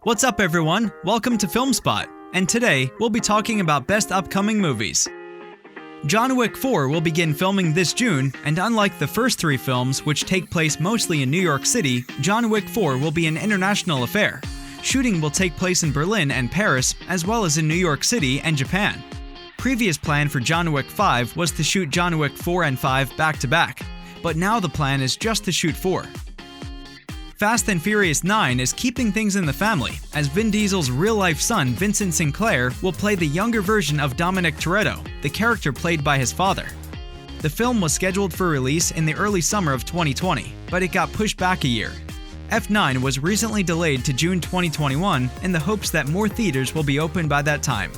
What's up everyone? Welcome to FilmSpot, and today we'll be talking about best upcoming movies. John Wick 4 will begin filming this June, and unlike the first three films, which take place mostly in New York City, John Wick 4 will be an international affair. Shooting will take place in Berlin and Paris, as well as in New York City and Japan. Previous plan for John Wick 5 was to shoot John Wick 4 and 5 back-to-back, but now the plan is just to shoot 4. Fast and Furious 9 is keeping things in the family, as Vin Diesel's real-life son Vincent Sinclair will play the younger version of Dominic Toretto, the character played by his father. The film was scheduled for release in the early summer of 2020, but it got pushed back a year. F9 was recently delayed to June 2021 in the hopes that more theaters will be open by that time.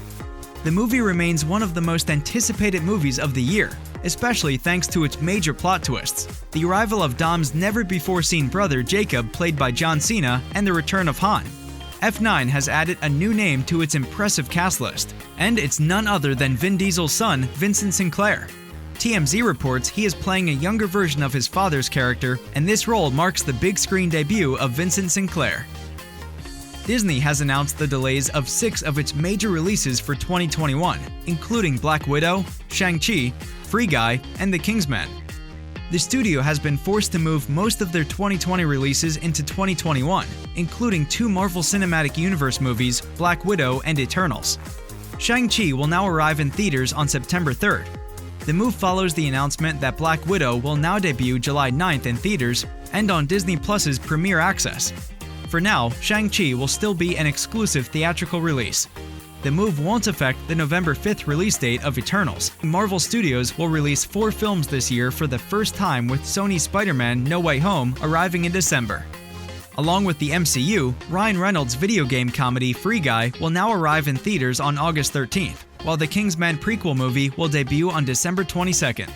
The movie remains one of the most anticipated movies of the year, especially thanks to its major plot twists, the arrival of Dom's never-before-seen brother Jacob played by John Cena, and the return of Han. F9 has added a new name to its impressive cast list, and it's none other than Vin Diesel's son, Vincent Sinclair. TMZ reports he is playing a younger version of his father's character, and this role marks the big screen debut of Vincent Sinclair. Disney has announced the delays of 6 of its major releases for 2021, including Black Widow, Shang-Chi, Free Guy, and The Kingsman. The studio has been forced to move most of their 2020 releases into 2021, including 2 Marvel Cinematic Universe movies, Black Widow and Eternals. Shang-Chi will now arrive in theaters on September 3rd. The move follows the announcement that Black Widow will now debut July 9th in theaters and on Disney Plus's Premier Access. For now, Shang-Chi will still be an exclusive theatrical release. The move won't affect the November 5th release date of Eternals. Marvel Studios will release 4 films this year for the first time, with Sony's Spider-Man No Way Home arriving in December. Along with the MCU, Ryan Reynolds' video game comedy Free Guy will now arrive in theaters on August 13th, while the Kingsman prequel movie will debut on December 22nd.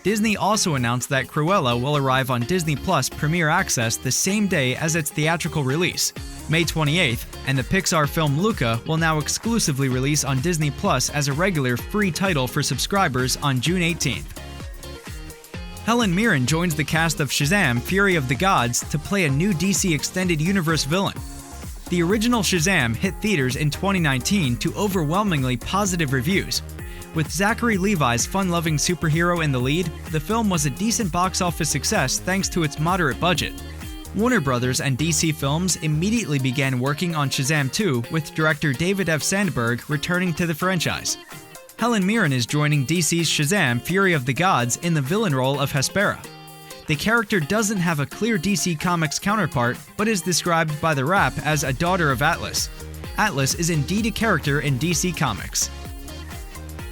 Disney also announced that Cruella will arrive on Disney Plus Premier Access the same day as its theatrical release, May 28th, and the Pixar film Luca will now exclusively release on Disney Plus as a regular free title for subscribers on June 18th. Helen Mirren joins the cast of Shazam! Fury of the Gods to play a new DC Extended Universe villain. The original Shazam hit theaters in 2019 to overwhelmingly positive reviews. With Zachary Levi's fun-loving superhero in the lead, the film was a decent box office success thanks to its moderate budget. Warner Bros. And DC Films immediately began working on Shazam 2, with director David F. Sandberg returning to the franchise. Helen Mirren is joining DC's Shazam! Fury of the Gods in the villain role of Hespera. The character doesn't have a clear DC Comics counterpart, but is described by The Wrap as a daughter of Atlas. Atlas is indeed a character in DC Comics.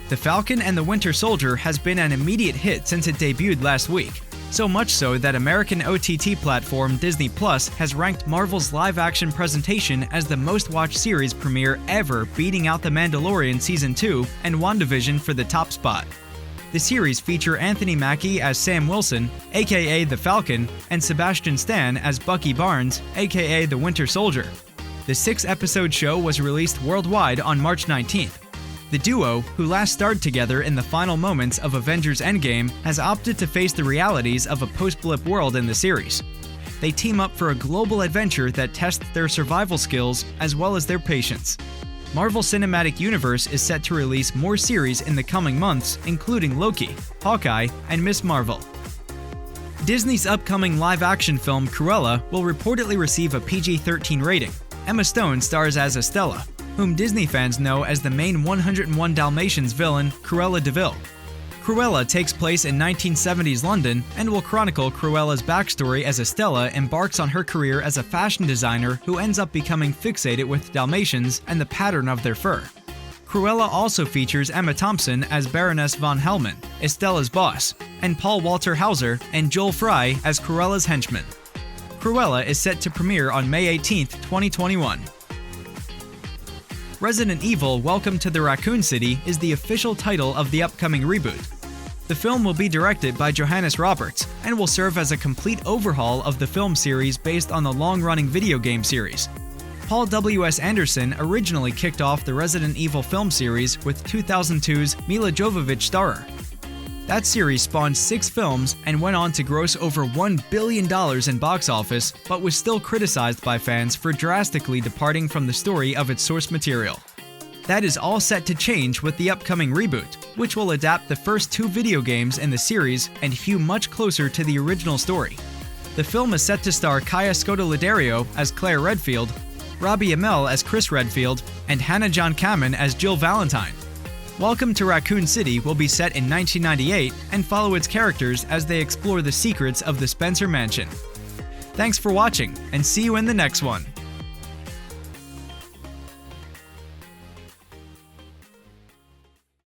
The Falcon and the Winter Soldier has been an immediate hit since it debuted last week, so much so that American OTT platform Disney Plus has ranked Marvel's live-action presentation as the most-watched series premiere ever, beating out The Mandalorian Season 2 and WandaVision for the top spot. The series feature Anthony Mackie as Sam Wilson, aka the Falcon, and Sebastian Stan as Bucky Barnes, aka the Winter Soldier. The 6-episode show was released worldwide on March 19th. The duo, who last starred together in the final moments of Avengers Endgame, has opted to face the realities of a post-blip world in the series. They team up for a global adventure that tests their survival skills as well as their patience. Marvel Cinematic Universe is set to release more series in the coming months, including Loki, Hawkeye, and Ms. Marvel. Disney's upcoming live-action film Cruella will reportedly receive a PG-13 rating. Emma Stone stars as Estella, whom Disney fans know as the main 101 Dalmatians villain, Cruella de Vil. Cruella takes place in 1970s London and will chronicle Cruella's backstory as Estella embarks on her career as a fashion designer who ends up becoming fixated with Dalmatians and the pattern of their fur. Cruella also features Emma Thompson as Baroness von Hellman, Estella's boss, and Paul Walter Hauser and Joel Fry as Cruella's henchman. Cruella is set to premiere on May 18, 2021. Resident Evil: Welcome to the Raccoon City is the official title of the upcoming reboot. The film will be directed by Johannes Roberts and will serve as a complete overhaul of the film series based on the long-running video game series. Paul W.S. Anderson originally kicked off the Resident Evil film series with 2002's Mila Jovovich starer. That series spawned 6 films and went on to gross over $1 billion in box office, but was still criticized by fans for drastically departing from the story of its source material. That is all set to change with the upcoming reboot, which will adapt the first 2 video games in the series and hew much closer to the original story. The film is set to star Kaya Scodelario as Claire Redfield, Robbie Amell as Chris Redfield, and Hannah John Kamen as Jill Valentine. Welcome to Raccoon City will be set in 1998 and follow its characters as they explore the secrets of the Spencer Mansion. Thanks for watching, and see you in the next one.